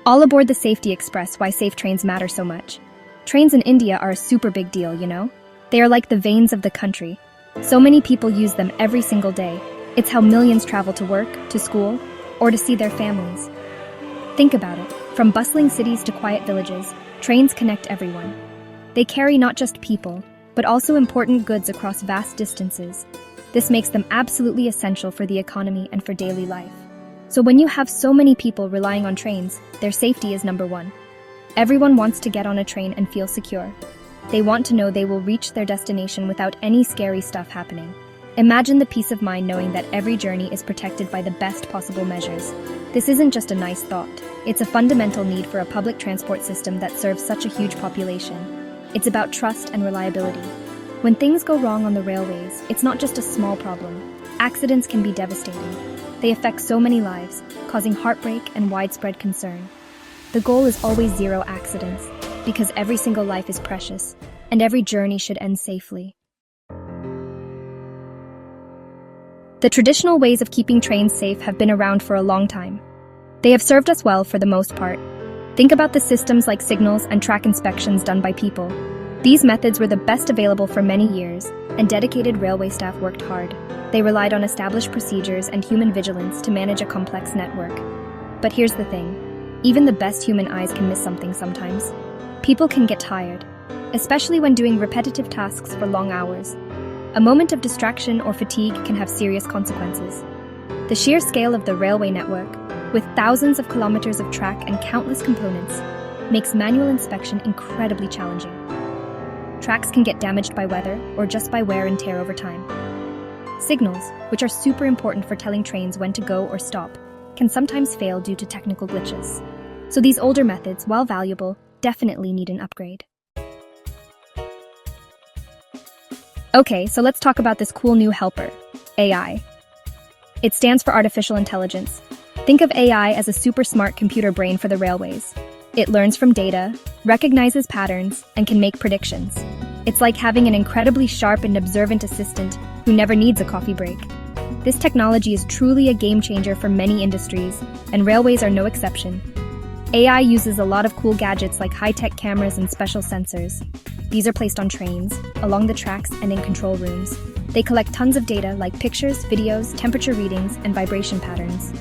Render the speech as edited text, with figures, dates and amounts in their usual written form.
All aboard the Safety Express, why safe trains matter so much. Trains in India are a super big deal, you know? They are like the veins of the country. So many people use them every single day. It's how millions travel to work, to school, or to see their families. Think about it. From bustling cities to quiet villages, trains connect everyone. They carry not just people, but also important goods across vast distances. This makes them absolutely essential for the economy and for daily life. So when you have so many people relying on trains, their safety is number one. Everyone wants to get on a train and feel secure. They want to know they will reach their destination without any scary stuff happening. Imagine the peace of mind knowing that every journey is protected by the best possible measures. This isn't just a nice thought. It's a fundamental need for a public transport system that serves such a huge population. It's about trust and reliability. When things go wrong on the railways, it's not just a small problem. Accidents can be devastating. They affect so many lives, causing heartbreak and widespread concern. The goal is always zero accidents, because every single life is precious, and every journey should end safely. The traditional ways of keeping trains safe have been around for a long time. They have served us well for the most part. Think about the systems like signals and track inspections done by people. These methods were the best available for many years, and dedicated railway staff worked hard. They relied on established procedures and human vigilance to manage a complex network. But here's the thing. Even the best human eyes can miss something sometimes. People can get tired, especially when doing repetitive tasks for long hours. A moment of distraction or fatigue can have serious consequences. The sheer scale of the railway network, with thousands of kilometers of track and countless components, makes manual inspection incredibly challenging. Tracks can get damaged by weather or just by wear and tear over time. Signals, which are super important for telling trains when to go or stop, can sometimes fail due to technical glitches. So these older methods, while valuable, definitely need an upgrade. Okay, so let's talk about this cool new helper, AI. It stands for artificial intelligence. Think of AI as a super smart computer brain for the railways. It learns from data, recognizes patterns, and can make predictions. It's like having an incredibly sharp and observant assistant who never needs a coffee break. This technology is truly a game changer for many industries, and railways are no exception. AI uses a lot of cool gadgets like high-tech cameras and special sensors. These are placed on trains, along the tracks, and in control rooms. They collect tons of data like pictures, videos, temperature readings, and vibration patterns.